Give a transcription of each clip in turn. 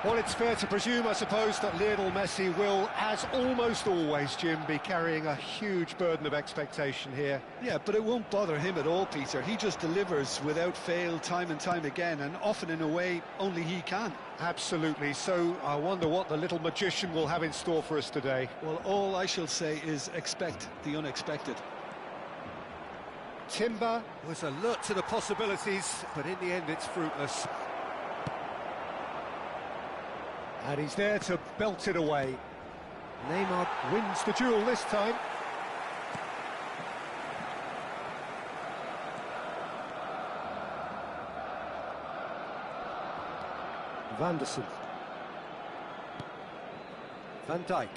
Well, it's fair to presume, I suppose, that Lionel Messi will, as almost always, Jim, be carrying a huge burden of expectation here. Yeah, but it won't bother him at all, Peter. He just delivers without fail time and time again, and often in a way only he can. Absolutely. So I wonder what the little magician will have in store for us today. Well, all I shall say is expect the unexpected. Timber was alert to the possibilities, but in the end it's fruitless. And he's there to belt it away. Neymar wins the duel this time. Van der Sar. Van Dijk.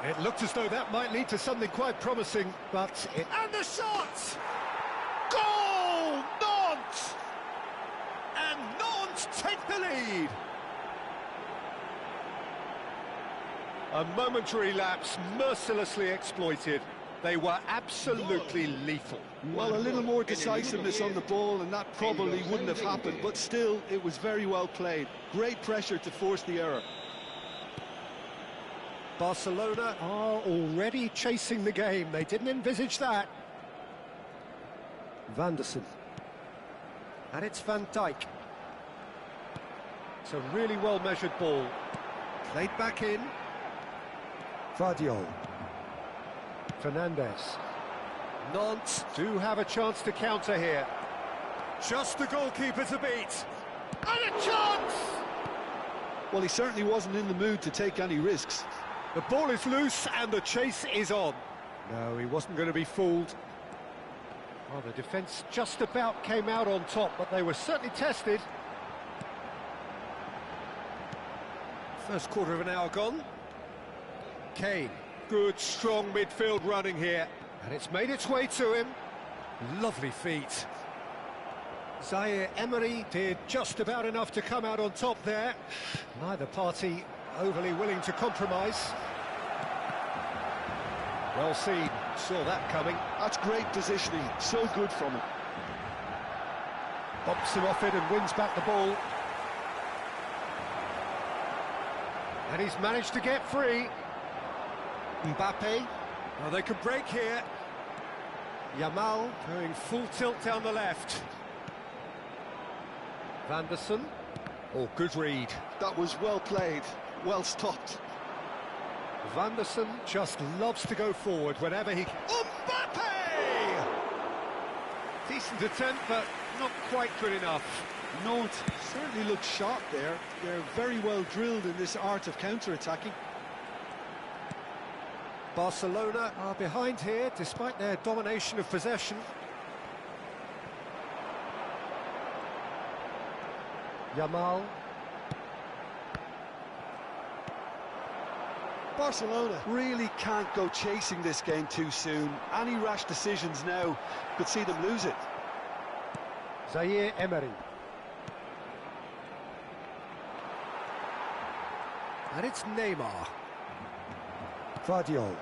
It looked as though that might lead to something quite promising, but it... And the shot! Goal! Nantes! And Nantes take the lead! A momentary lapse, mercilessly exploited. They were absolutely lethal. Well, a little more decisiveness on the ball and that probably wouldn't have happened, but still, it was very well played. Great pressure to force the error. Barcelona are already chasing the game. They didn't envisage that. Van der Sar. And it's Van Dijk. It's a really well-measured ball. Played back in. Vardiol. Fernandez. Nantes do have a chance to counter here. Just the goalkeeper to beat. And a chance! Well, he certainly wasn't in the mood to take any risks. The ball is loose and the chase is on. No, he wasn't going to be fooled. Well, the defence just about came out on top, but they were certainly tested. First quarter of an hour gone. Kane, good, strong midfield running here. And it's made its way to him. Lovely feet. Zaire Emery did just about enough to come out on top there. Neither party overly willing to compromise. Well seen, saw that coming. That's great positioning, so good from him. Bumps him off it and wins back the ball. And he's managed to get free. Mbappe. Oh, they could break here. Yamal going full tilt down the left. Van der Sar. Oh, good read. That was well played, well stopped. Van der Sar just loves to go forward whenever he... Mbappe! Decent attempt, but not quite good enough. Nantes certainly looked sharp there. They're very well drilled in this art of counter-attacking. Barcelona are behind here, despite their domination of possession. Yamal. Barcelona really can't go chasing this game too soon. Any rash decisions now could see them lose it. Zaire Emery. And it's Neymar. Vardiol.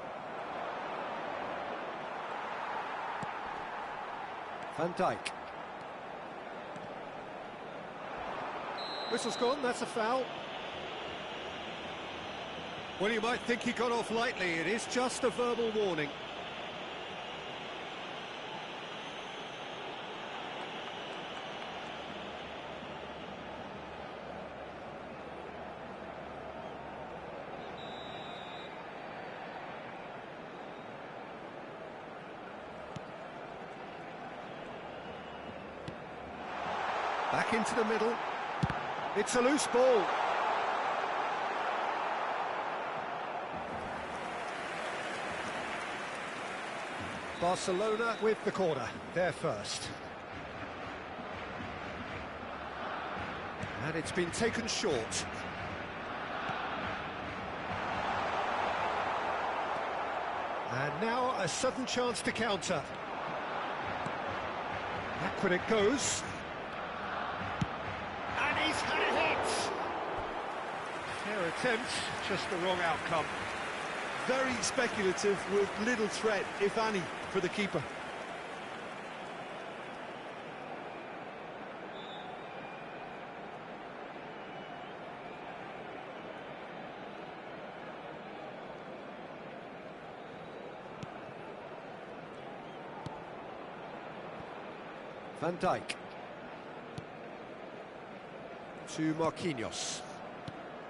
Van Dijk. Whistle's gone, that's a foul. Well, you might think he got off lightly. It is just a verbal warning. Back into the middle. It's a loose ball. Barcelona with the corner, they're first. And it's been taken short. And now a sudden chance to counter. Back when it goes. And he's had a hit! Fair attempt, just the wrong outcome. Very speculative with little threat, if any, for the keeper. Van Dijk. To Marquinhos.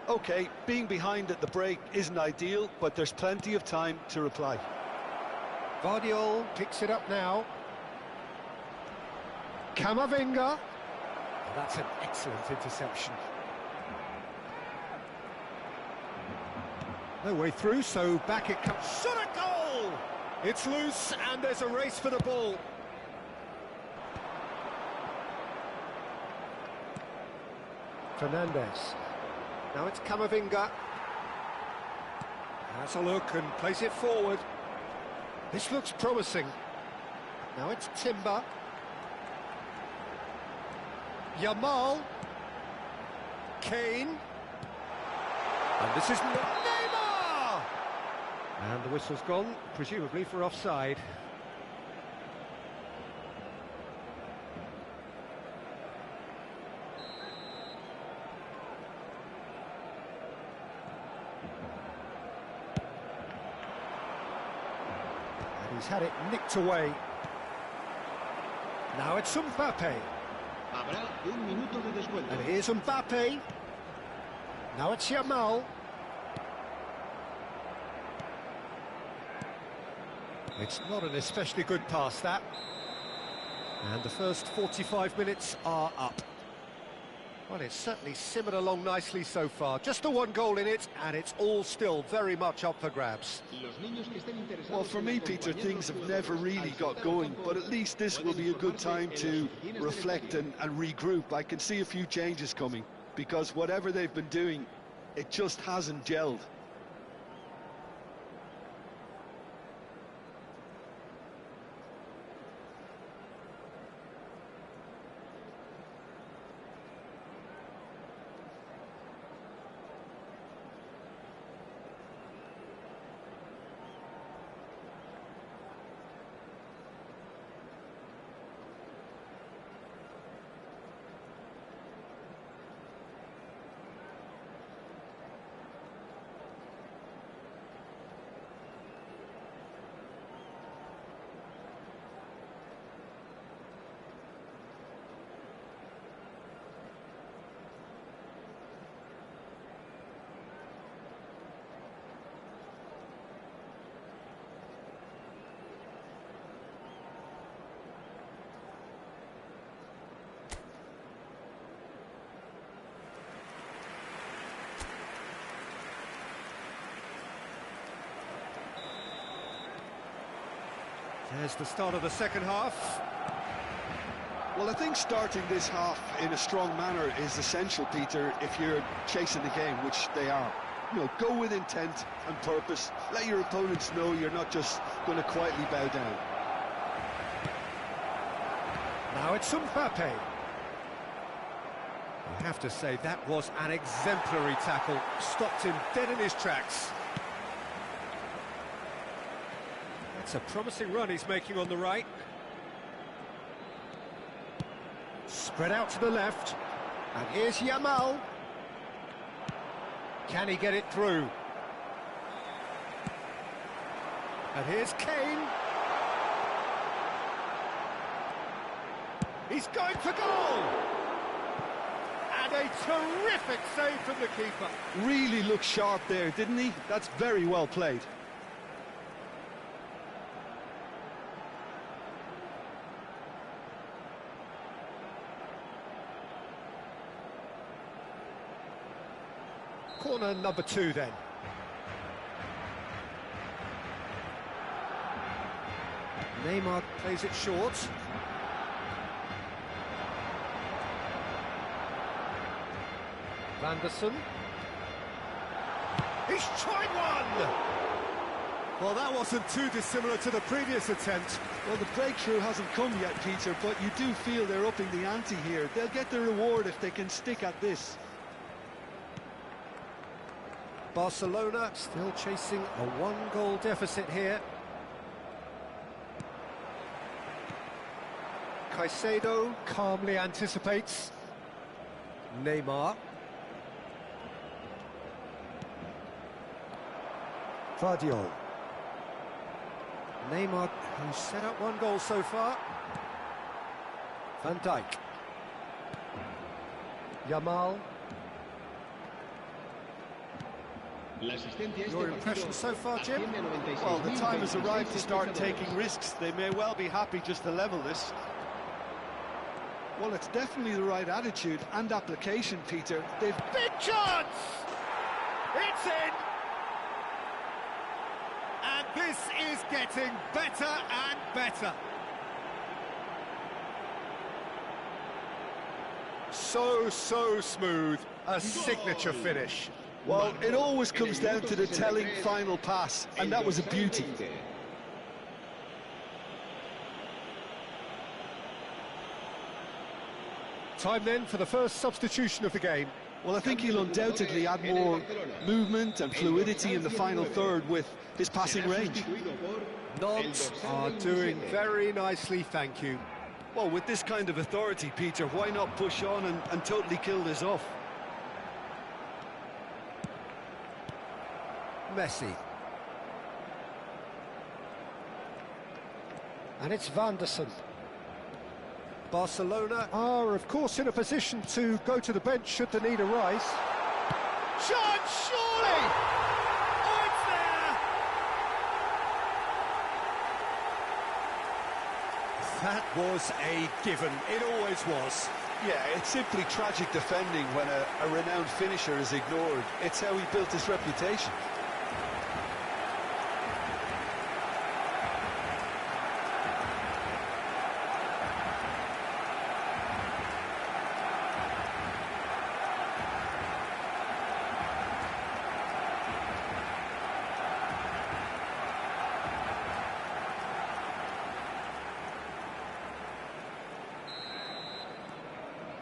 OK, being behind at the break isn't ideal, but there's plenty of time to reply. Vardiol picks it up now. Camavinga. Oh, that's an excellent interception. No way through, so back it comes. Shot a goal! It's loose, and there's a race for the ball. Fernandez. Now it's Camavinga. Has a look and plays it forward. This looks promising. Now it's Timber. Yamal. Kane. And this is Neymar! And the whistle's gone, presumably for offside. And he's had it nicked away. Now it's Mbappe. Habrá un minuto de descuento. And here's Mbappe. Now it's Yamal. It's not an especially good pass, that. And the first 45 minutes are up. Well, it's certainly simmered along nicely so far. Just the one goal in it, and it's all still very much up for grabs. Well, for me, Peter, things have never really got going, but at least this will be a good time to reflect and regroup. I can see a few changes coming, because whatever they've been doing, it just hasn't gelled. There's the start of the second half. Well, I think starting this half in a strong manner is essential, Peter, if you're chasing the game, which they are. You know, go with intent and purpose. Let your opponents know you're not just going to quietly bow down. Now it's Mbappe. I have to say, that was an exemplary tackle. Stopped him dead in his tracks. That's a promising run he's making on the right. Spread out to the left. And here's Yamal. Can he get it through? And here's Kane. He's going for goal! And a terrific save from the keeper. Really looked sharp there, didn't he? That's very well played. Corner number 2 then. Neymar plays it short. Vanderson. He's tried one! Well, that wasn't too dissimilar to the previous attempt. Well, the breakthrough hasn't come yet, Peter, but you do feel they're upping the ante here. They'll get the reward if they can stick at this. Barcelona still chasing a 1-goal deficit here. Caicedo calmly anticipates. Neymar. Vardiol. Neymar, who's set up 1 goal so far. Van Dijk. Yamal. Your impression so far, Jim? Well, the time has arrived to start taking risks. They may well be happy just to level this. Well, it's definitely the right attitude and application, Peter. They've... Big chance! It's in! And this is getting better and better. So smooth. A signature finish. Well, it always comes down to the telling final pass, and that was a beauty. Time then for the first substitution of the game. Well, I think he'll undoubtedly add more movement and fluidity in the final third with his passing range. Nantes are doing very nicely, thank you. Well, with this kind of authority, Peter, why not push on and totally kill this off? Messi. And it's Van der Sar. Barcelona are, of course, in a position to go to the bench should the need arise. Chance, surely! Oh, it's there! That was a given. It always was. Yeah, it's simply tragic defending when a renowned finisher is ignored. It's how he built his reputation.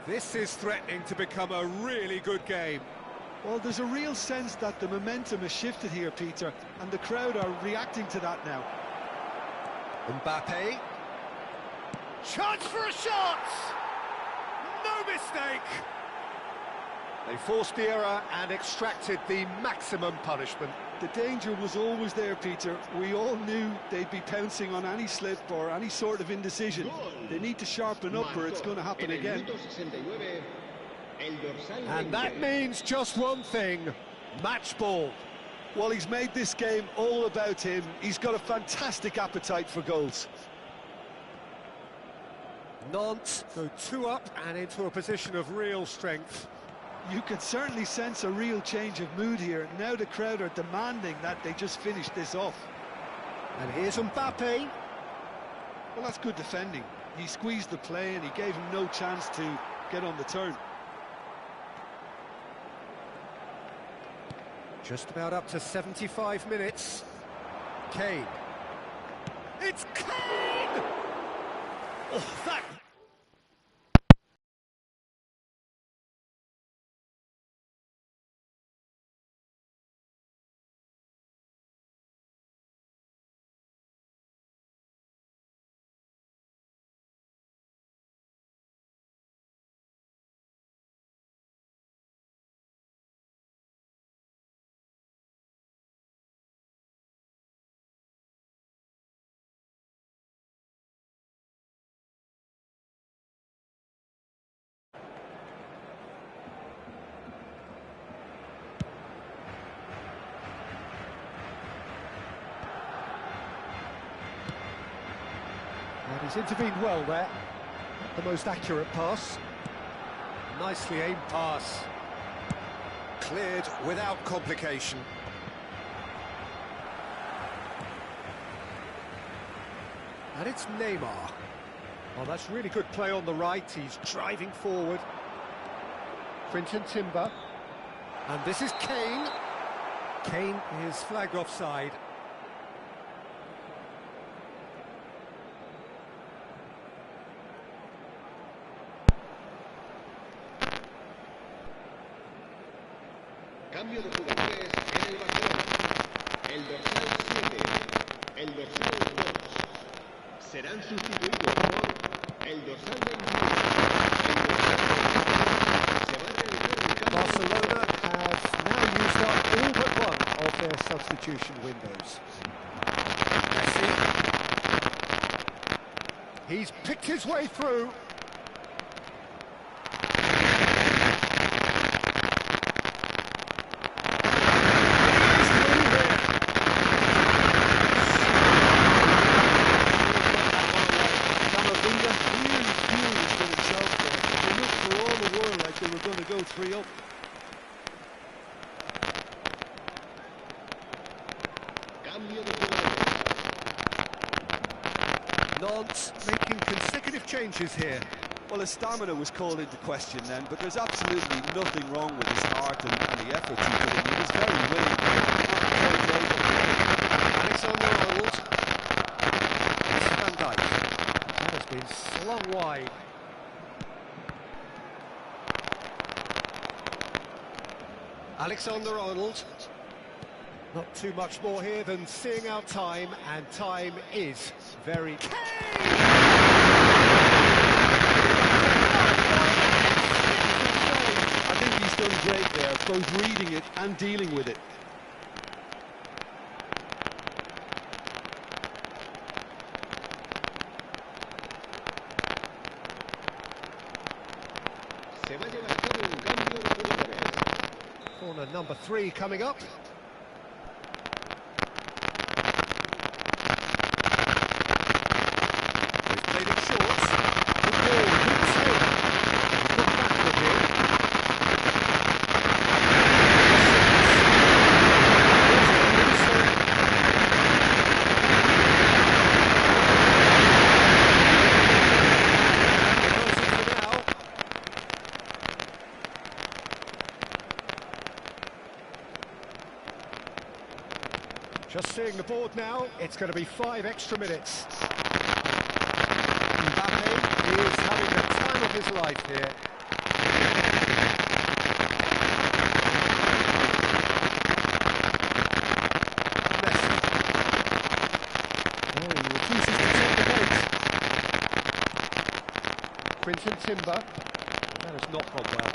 This is threatening to become a really good game. Well, there's a real sense that the momentum has shifted here, Peter, and the crowd are reacting to that now. Mbappe. Chance for a shot! No mistake! They forced the error and extracted the maximum punishment. The danger was always there, Peter. We all knew they'd be pouncing on any slip or any sort of indecision. They need to sharpen up or it's going to happen again. And that means just one thing, match ball. Well, he's made this game all about him. He's got a fantastic appetite for goals. Nantes go 2 up and into a position of real strength. You can certainly sense a real change of mood here. Now the crowd are demanding that they just finish this off. And here's Mbappe. Well, that's good defending. He squeezed the play and he gave him no chance to get on the turn. Just about up to 75 minutes. Kane. It's Kane! Oh, that... And he's intervened well there. Not the most accurate pass. Nicely aimed pass. Cleared without complication. And it's Neymar. Well, that's really good play on the right. He's driving forward. Quinton Timber. And this is Kane. Kane is flagged offside. Cambio de jugadores en el Barcelona. El dorsal 7, el dorsal 2 serán sustituidos por el dorsal 21. Se va a realizar el cambio. Barcelona has now used up all but one of their substitution windows. Messi. He's picked his way through. real. Cambio de jugador. Nantes making consecutive changes here. Well, his stamina was called into question then, but there's absolutely nothing wrong with his heart and the effort he put in. He was very willing. Alexander-Arnold. It's Van Dijk. That has been slung wide. Alexander-Arnold. Not too much more here than seeing out time, and time is very... I think he's done great there, both reading it and dealing with it. Se va a llevar a cabo un cambio de jugadores. Corner number 3 coming up. He's played it short. Good ball, good swing. He's got backward here. Just seeing the board now, it's going to be 5 extra minutes. Mbappe is having the time of his life here. Messi. Oh, he refuses to take the bait. Quinton Timber. That has not gone well.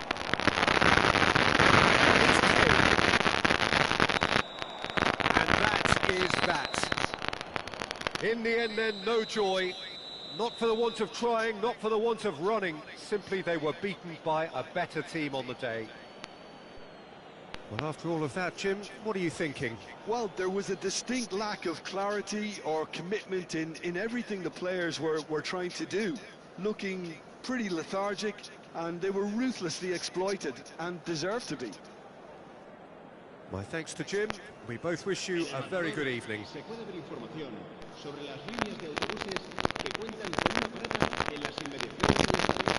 It's Kane. Is that. In the end then, no joy. Not for the want of trying, not for the want of running. Simply they were beaten by a better team on the day. Well, after all of that, Jim, what are you thinking? Well, there was a distinct lack of clarity or commitment in everything the players were trying to do. Looking pretty lethargic, and they were ruthlessly exploited and deserved to be. My thanks to Jim. We both wish you a very good evening. Se puede ver información sobre las líneas de autobuses que cuentan con una parada en las inmediaciones del estadio.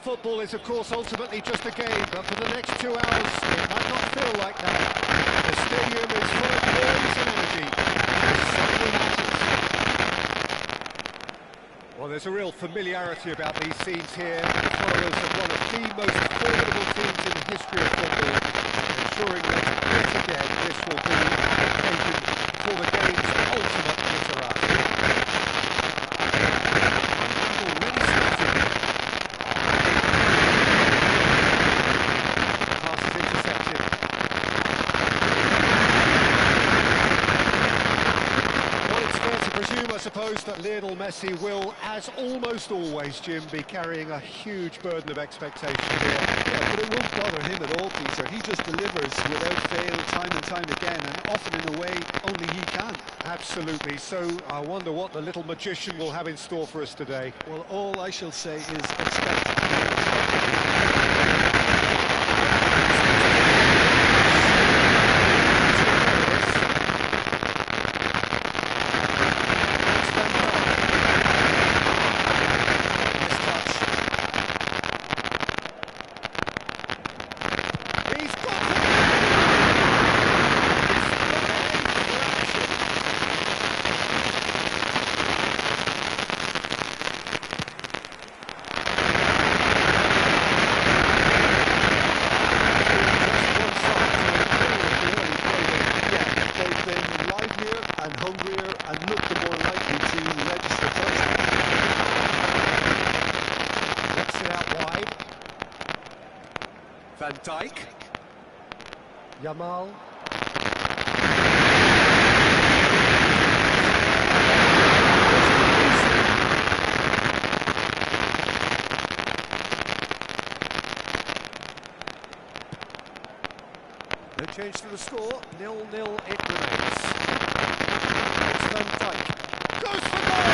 Football is, of course, ultimately just a game, but for the next 2 hours, it might not feel like that. The stadium is full of noise and energy. It certainly matters. Well, there's a real familiarity about these scenes here. The followers of one of the most formidable teams in the history of football, ensuring that yet again this will be an occasion for the game's ultimate literati. Already started. Pass is intercepted. Well, it's fair to presume, I suppose, that Lionel Messi will, as almost always, Jim, be carrying a huge burden of expectation here. Yeah, but it won't bother him at all, Peter. He just delivers without fail time and time again, and often in a way only he can. Absolutely. So I wonder what the little magician will have in store for us today. Well, all I shall say is expect. Van Dijk. Yamal. No change to the score. 0-0 it remains. It's Van Dijk. Goes for goal!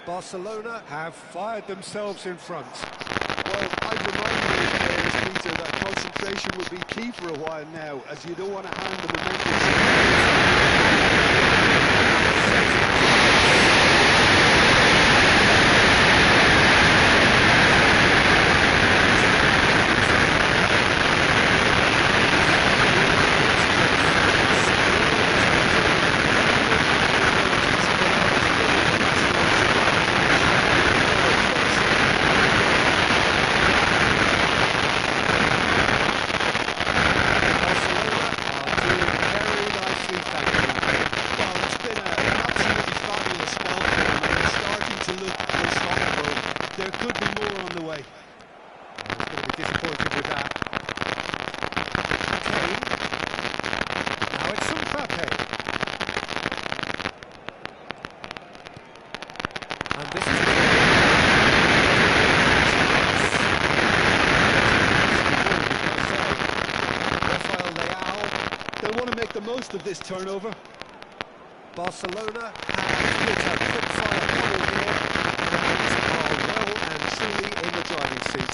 Barcelona have fired themselves in front. Well, I'd remind those players, Peter, that concentration would be key for a while now, as you don't want to hand the momentum. Most of this turnover. Barcelona have hit a quick-fire goal here and are well and truly in the driving seat.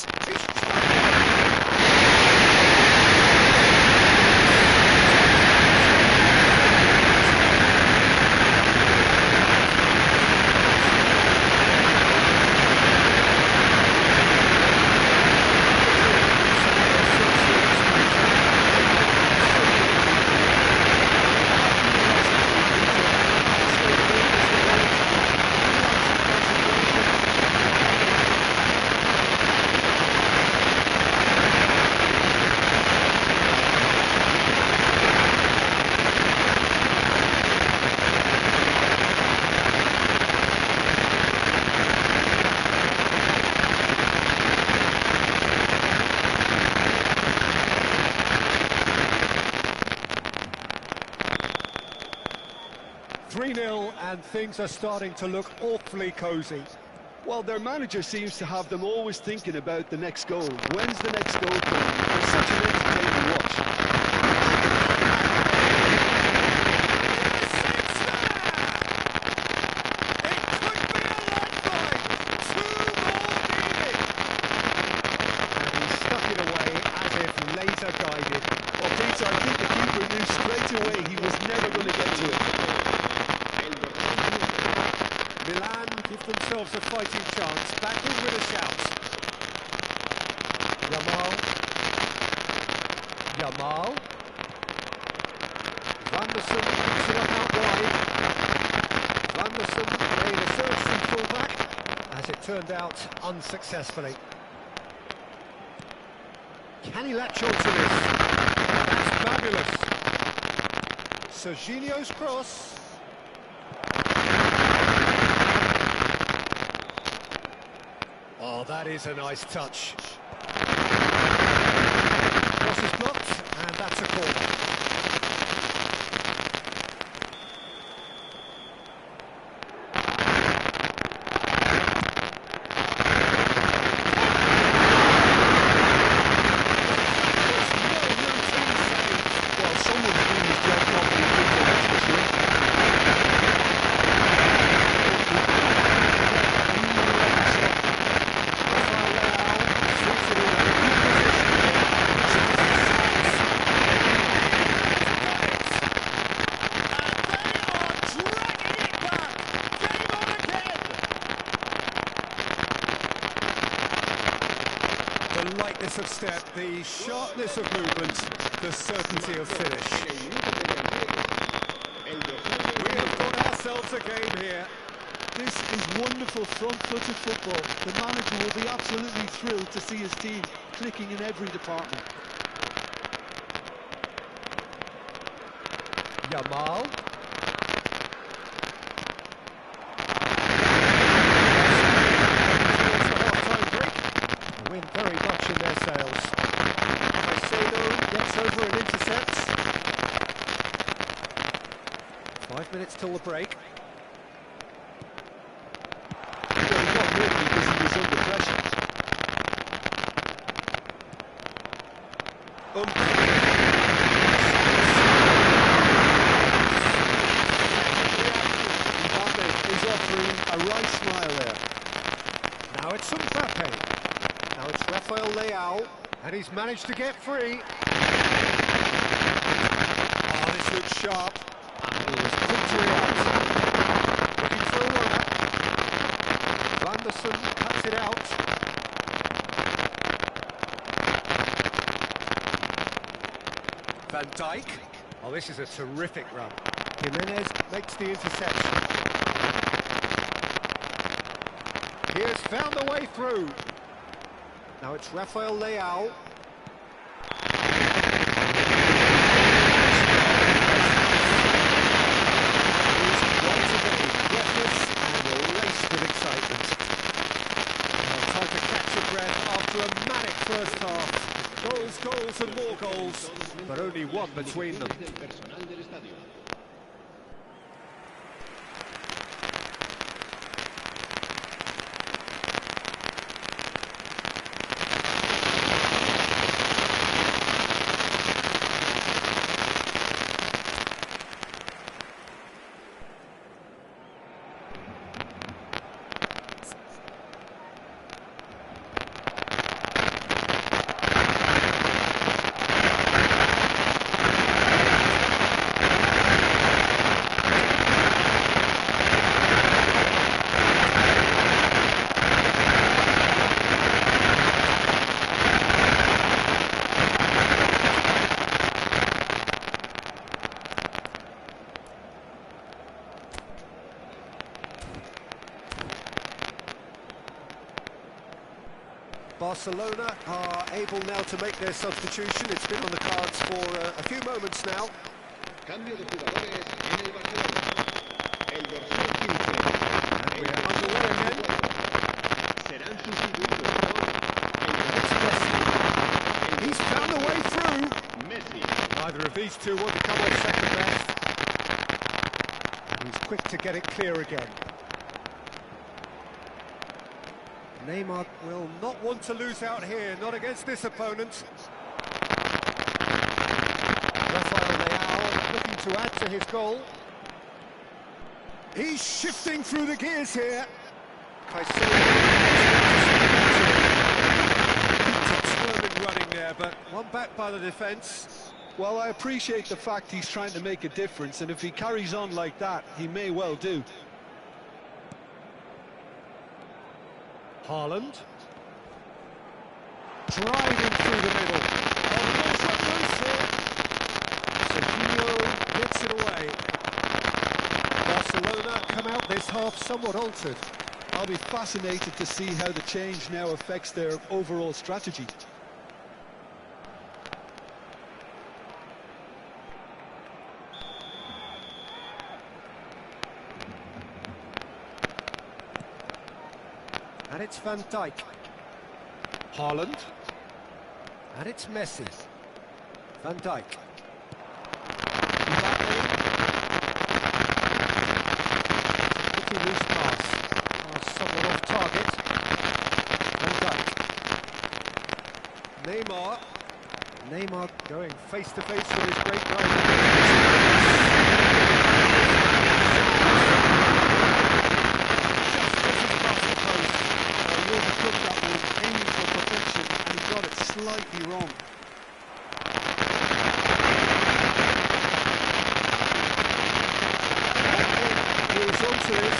3-0, and things are starting to look awfully cosy. Well, their manager seems to have them always thinking about the next goal. When's the next goal coming? It's such an entertaining watch. Guided. Well, Peter, I think the keeper knew straight away he was never going to get to it. Milan give themselves a fighting chance, back in with a shout. Yamal. Vanderson picks it up out wide. Vanderson made a search from fullback, as it turned out unsuccessfully. Can he latch on to this? That's fabulous. Serginho's cross. Oh, that is a nice touch. Cross is blocked, and that's a corner. The lightness of step, the sharpness of movement, the certainty of finish. We have got ourselves a game here. This is wonderful front-footed football. The manager will be absolutely thrilled to see his team clicking in every department. Yamal. Win very much in their sails. Caicedo gets over and intercepts. 5 minutes till the break. Well, he got rid because he was under pressure. Mbappe is offering a right smile there. Now it's Mbappe. Now it's Rafael Leao, and he's managed to get free. Oh, this looks sharp. And he was quick to react. Looking for a runner. Vanderson cuts it out. Van Dijk. Oh, this is a terrific run. Jimenez makes the interception. He has found the way through. Now it's Rafael Leao. He's once again breathless and laced with excitement. Time to catch your breath after a manic first half. Goals, goals and more goals, but only one between them. Barcelona are able now to make their substitution. It's been on the cards for a few moments now. Cambio de jugadores en el Barcelona. El dorsal 15. And we are underway again. Serán sustituidos por It's Messi. He's found a way through. Messi. Neither of these two want to come off second best. He's quick to get it clear again. Neymar will not want to lose out here, not against this opponent. Rafael Leao looking to add to his goal. He's shifting through the gears here. Determined running there, but one back by the defence. Well, I appreciate the fact he's trying to make a difference, and if he carries on like that, he may well do. Haaland. Driving through the middle. Sergio gets it away. Barcelona come out this half somewhat altered. I'll be fascinated to see how the change now affects their overall strategy. And it's Van Dijk. Haaland. And it's Messi. Van Dijk. Looking loose pass. Somewhat off target. Van Dijk. Neymar. Neymar going face to face with his great rival. Slightly wrong. He's onto this.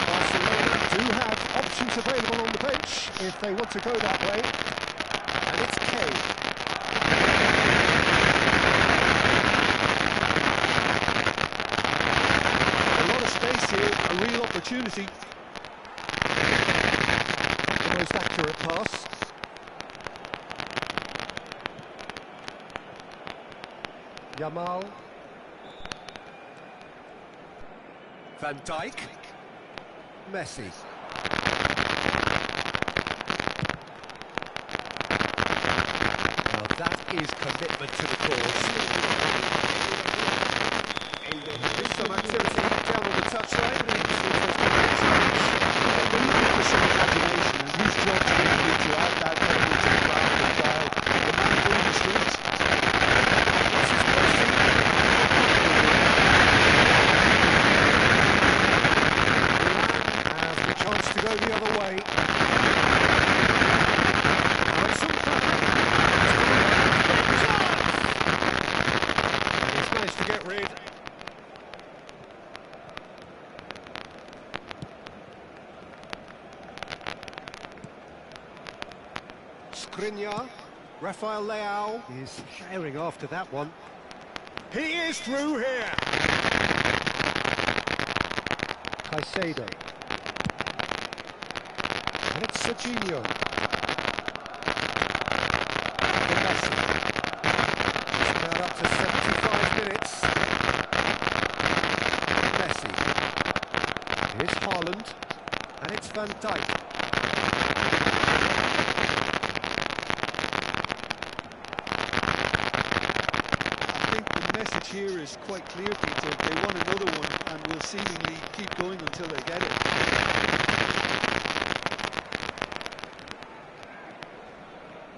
Barcelona do have options available on the bench if they want to go that way. And it's Kane. A real opportunity. The most accurate pass. Yamal. Van Dijk. Messi. Well, that is commitment to the cause. There's some activity down on the touchline. Some imagination, and his job is going to be to add that element to the craft and guide the man through the streets. Has the chance to go the other way. He's managed to get rid. Skriniar, Rafael Leao is sharing after that one. He is through here. Caicedo. And it's Sergio. Messi. He's now up to 75 minutes. Messi. Here's Haaland. And it's Van Dijk. Here is quite clear, Peter. They want another one and will seemingly keep going until they get it.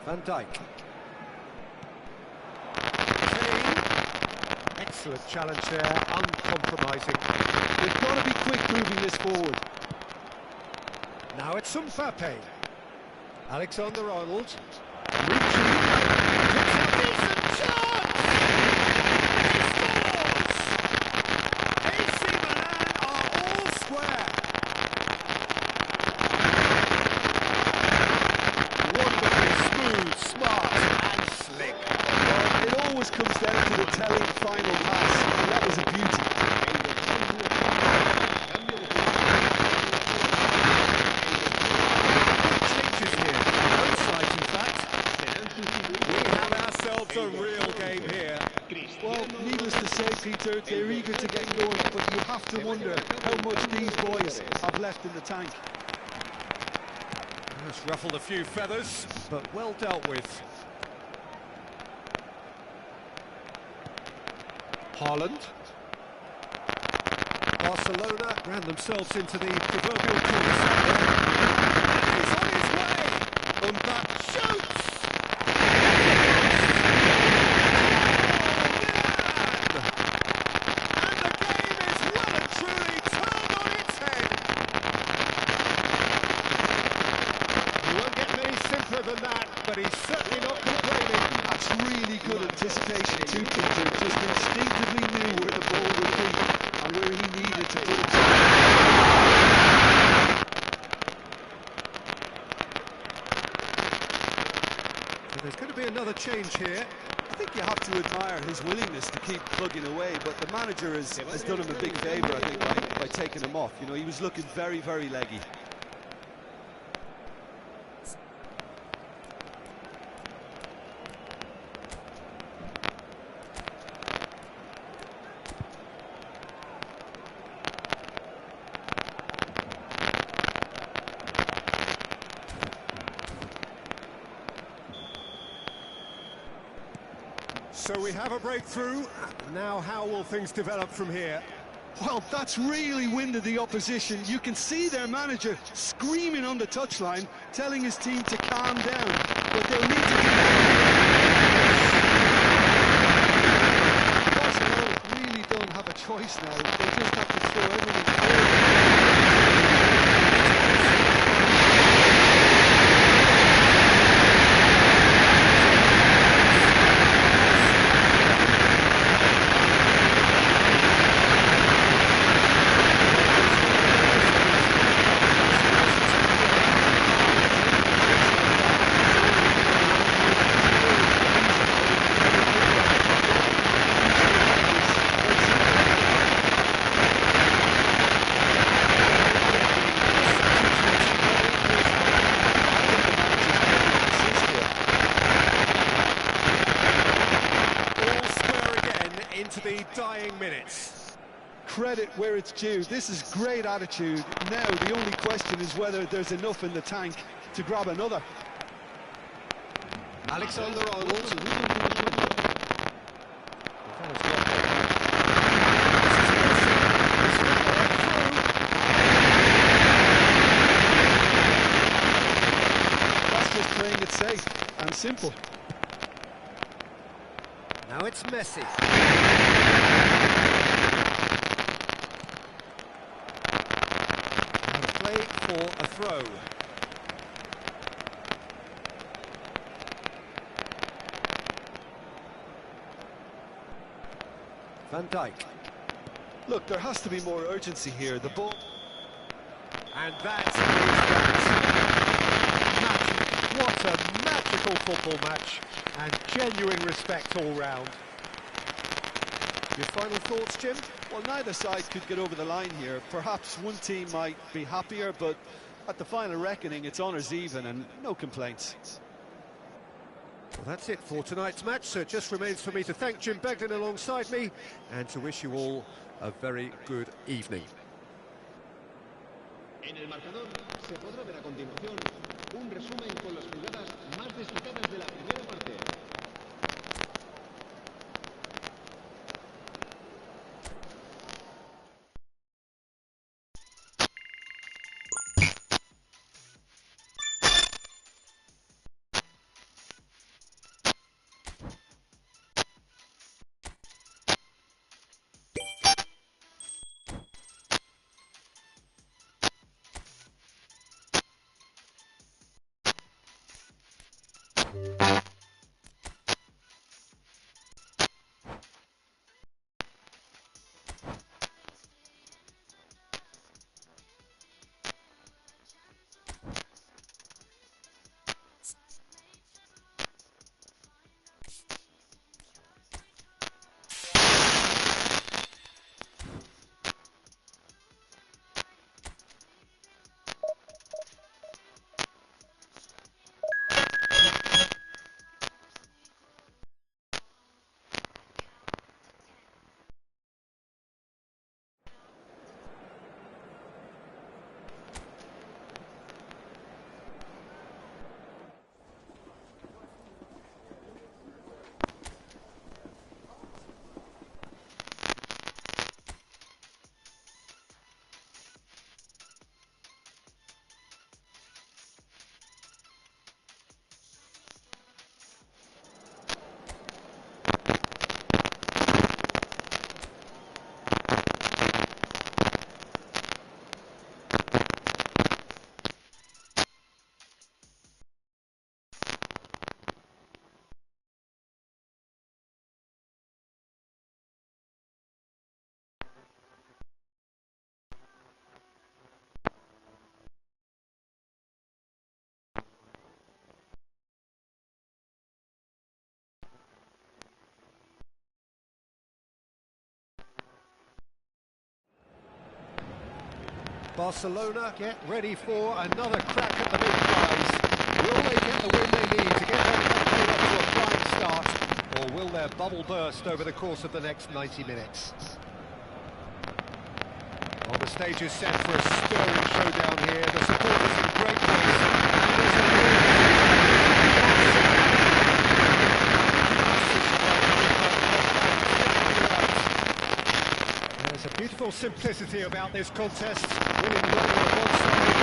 Van Dijk. Excellent challenge there, uncompromising. They've got to be quick moving this forward. Now it's Mbappe. Alexander-Arnold. Comes down to the telling final pass, and that was a beauty. Changes here, both sides in fact. We have ourselves a real game here. Well, needless to say, Peter, they're eager to get going, but you have to wonder how much these boys have left in the tank. It's ruffled a few feathers, but well dealt with. Haaland. Barcelona ran themselves into the proverbial cul-de-sac there. He's on his way! Mbappe shoots! And the game is well and truly turned on its head! You won't get many simpler than that, but he's certainly not complaining. That's really good anticipation too, Peter. Just instinctively knew where the ball would be and where he needed to put it. So there's going to be another change here. I think you have to admire his willingness to keep plugging away, but the manager has done him a big favour, I think, by taking him off. You know, he was looking very, very leggy. So we have a breakthrough. Now how will things develop from here? Well, that's really winded the opposition. You can see their manager screaming on the touchline, telling his team to calm down. But they'll need to do Barcelona really don't have a choice now. They just have to throw everything forward. Into the dying minutes. Credit where it's due. This is great attitude. Now the only question is whether there's enough in the tank to grab another. Alexander-Arnold. That's just playing it safe and simple. Now it's Messi. And play for a throw. Van Dijk. Look, there has to be more urgency here. The ball... And that is that. Magic. What a magical football match. And genuine respect all round. Your final thoughts, Jim? Well, neither side could get over the line here. Perhaps one team might be happier, but at the final reckoning, it's honours even and no complaints. Well, that's it for tonight's match, so it just remains for me to thank Jim Begden alongside me and to wish you all a very good evening. En el marcador se podrá ver a continuación un resumen con las jugadas más destacadas de la primera parte. Barcelona get ready for another crack at the big prize. Will they get the win they need to get their campaign off to a flying start, or will their bubble burst over the course of the next 90 minutes? Well, the stage is set for a stirring showdown here. The supporters in great place. There's a beautiful simplicity about this contest. Winning the on one side,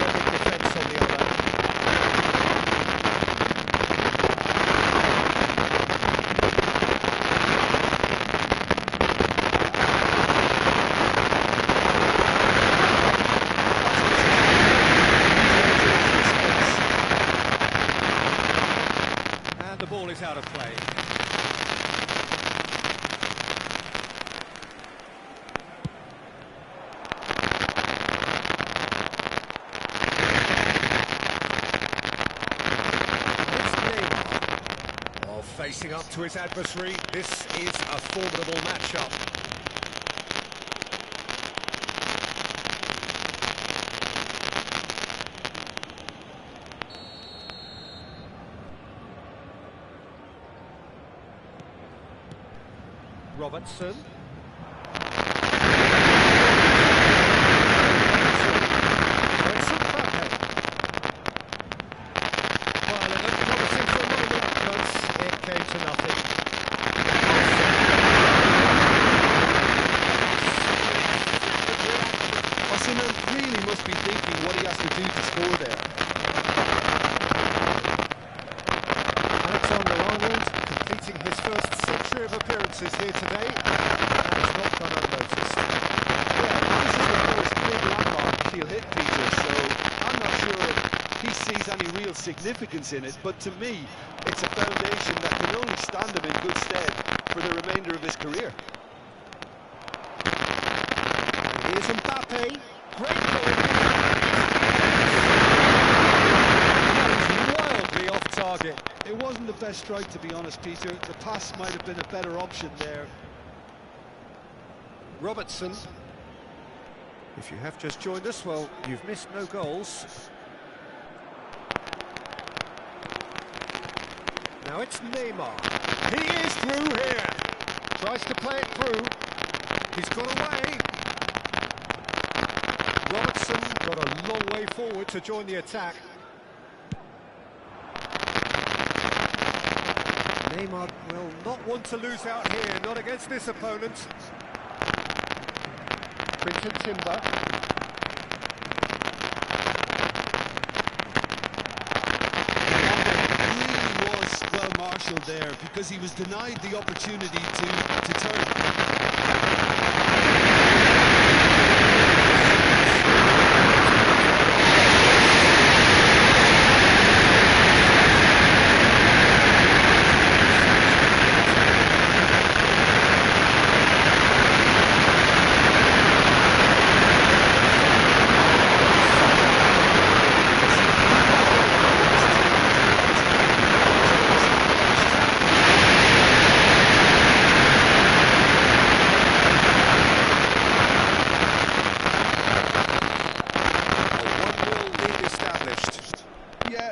loving defence on the other. And the ball is out of play. Facing up to his adversary, this is a formidable matchup. Robertson. Really must be thinking what he has to do to score there. Alexander-Arnold completing his first century of appearances here today. That's not gone unnoticed. Yeah, this is the first big landmark he'll hit, Peter, so I'm not sure he sees any real significance in it, but to me, it's a foundation that can only stand him in good stead for the remainder of his career. Here's Mbappe. Great goal. Wildly off target. It wasn't the best strike, to be honest, Peter. The pass might have been a better option there. Robertson. If you have just joined us, well, you've missed no goals. Now it's Neymar. He is through here. Tries to play it through. He's got away. Robertson got a long way forward to join the attack. Neymar will not want to lose out here, not against this opponent. Quinton Timber. Really was well marshalled there because he was denied the opportunity to turn.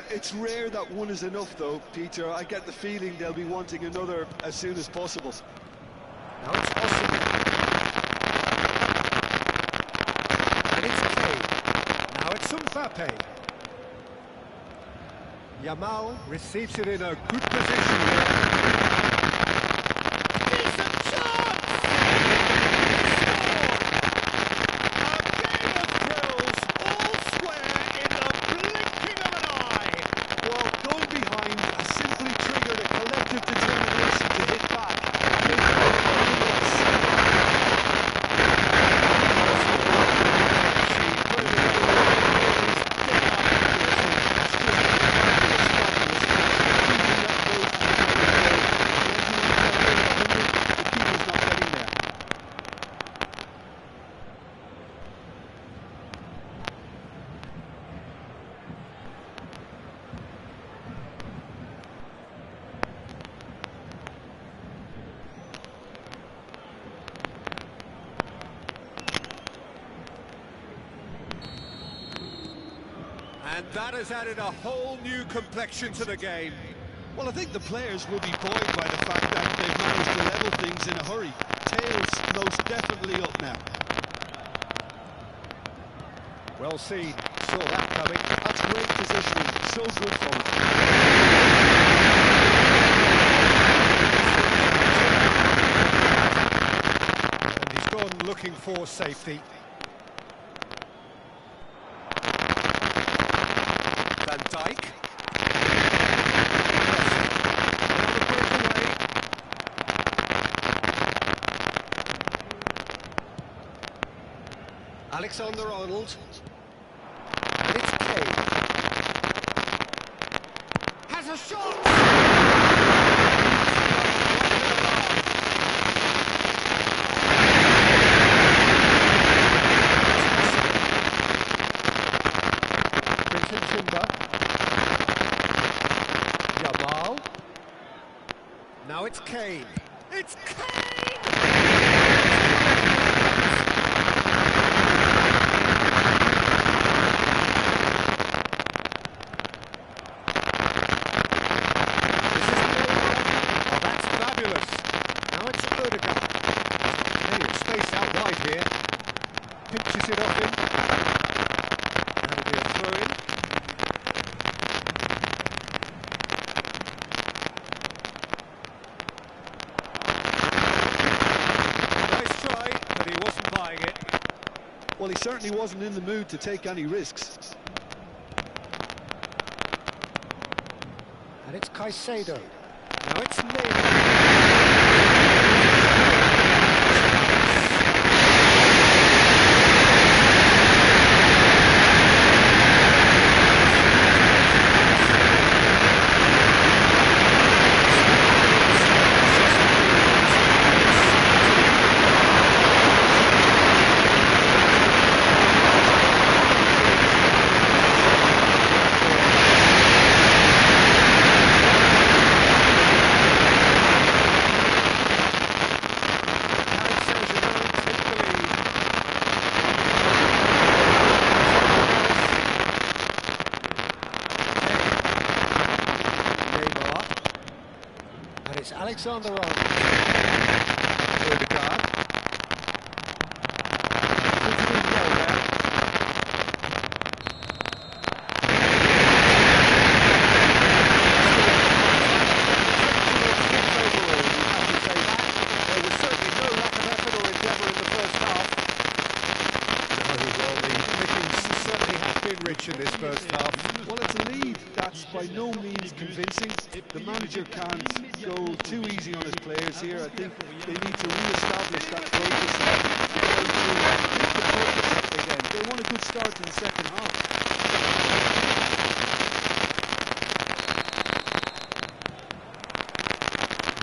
It's rare that one is enough, though, Peter. I get the feeling they'll be wanting another as soon as possible. Now it's Osman. And it's Kane. Now it's Mbappe. Yamal receives it in a good position here. Decent chance! And that has added a whole new complexion to the game. Well, I think the players will be buoyed by the fact that they've managed to level things in a hurry. Tails most definitely up now. Well seen, saw that coming. That's great positioning, so good for him. And he's gone looking for safety. Van Dijk. Alexander-Arnold. And it's Kane. Has a shot! Vincent Timber. Jamal. Now it's Kane. It's Kane! Pinches it off him. That'll be a throw-in. Nice try, but he wasn't buying it. Well, he certainly wasn't in the mood to take any risks. And it's Caicedo. Now it's Neymar. It's Alexander-Arnold. Odegaard. There was certainly no lack of effort or endeavour in the first half. No, well, the pickings certainly have been rich in this first half. Well, it's a lead that's by no means convincing. The manager can't go too easy on his players here. I think they need to re-establish that focus again. They want a good start in the second half.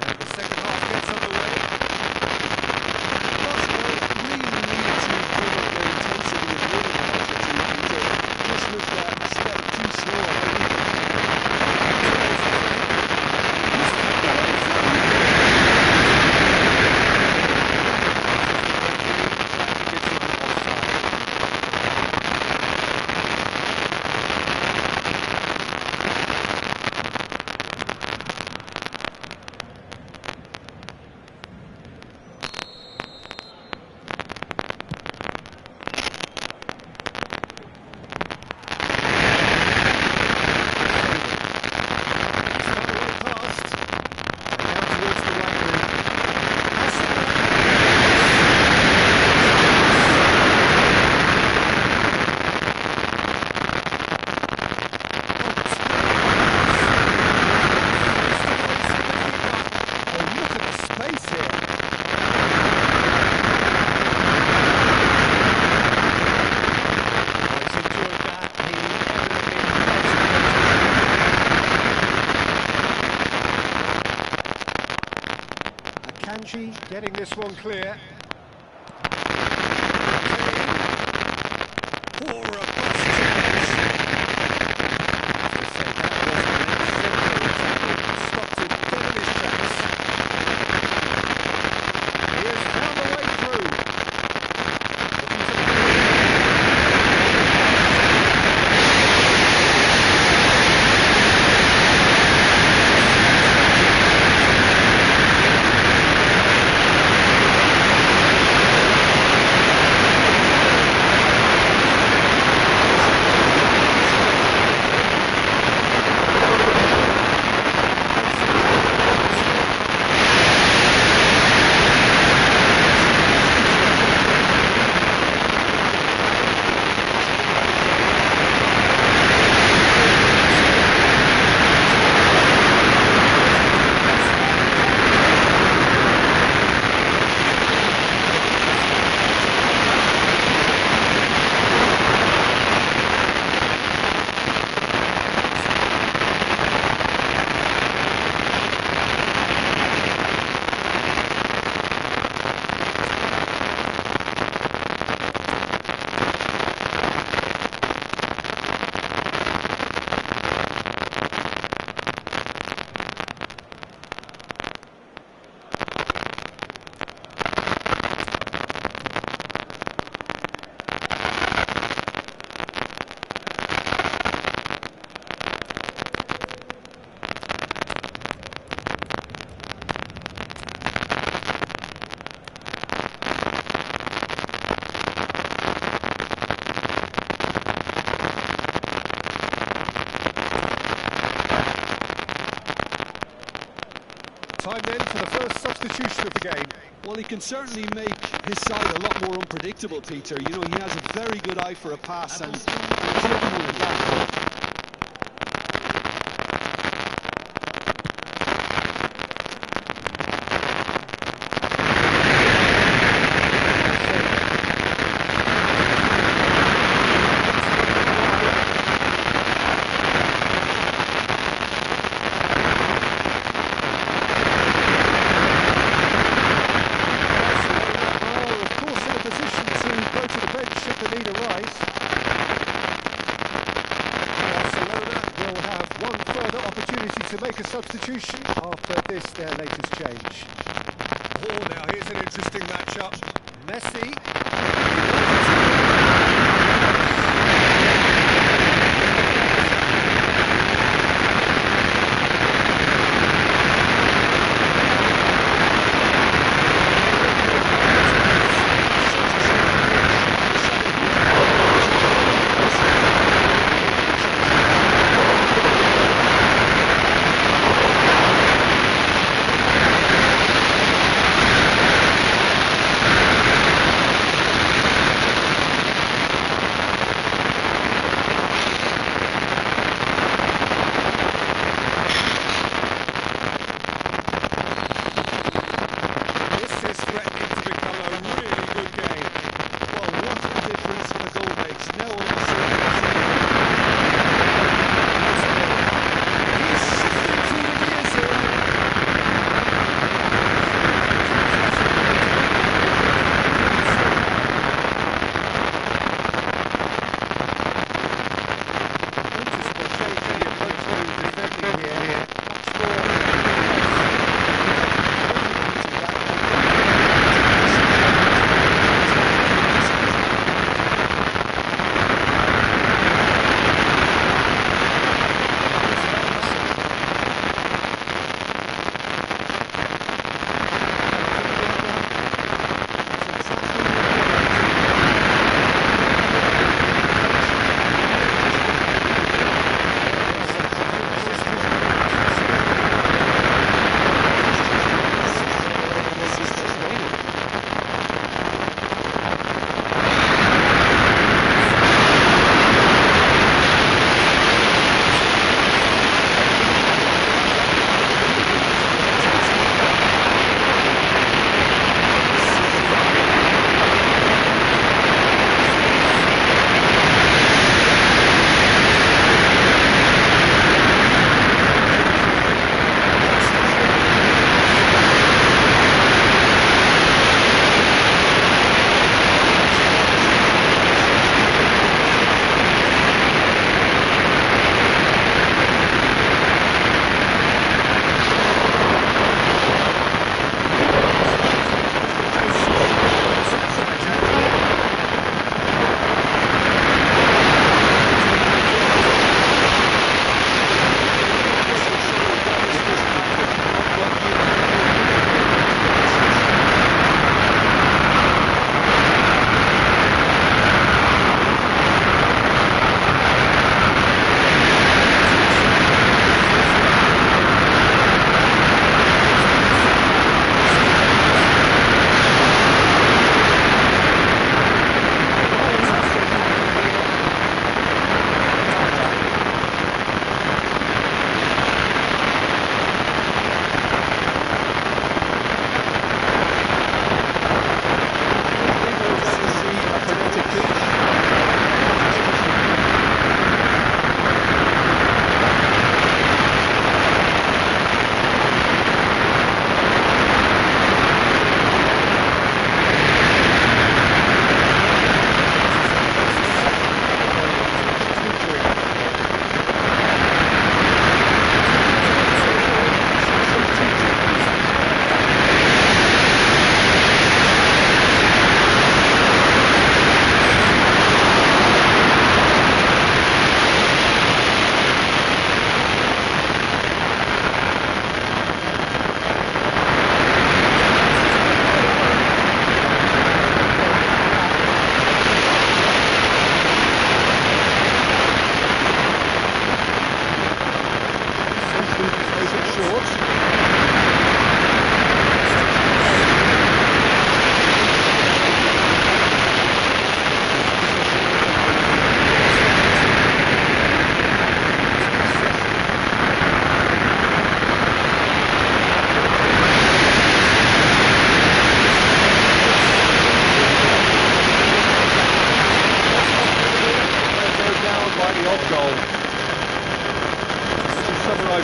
And the second half gets underway. Arsenal really need to bring up their intensity and winning opportunity. Just looked at a step too slow, I think. Kanji getting this one clear. For a bust chance. Stopped him dead in his tracks. He has found a way through. it can certainly make his side a lot more unpredictable, Peter. You know, he has a very good eye for a pass and he's looking with that. To make a substitution after this, their latest change. Oh, now here's an interesting matchup. Messi.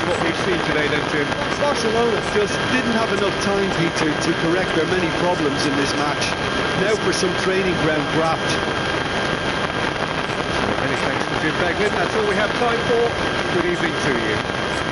what we've seen today then, Jim? Barcelona just didn't have enough time, Peter, to correct their many problems in this match. Now for some training ground graft. Many thanks to Jim Beglin. That's all we have time for. Good evening to you.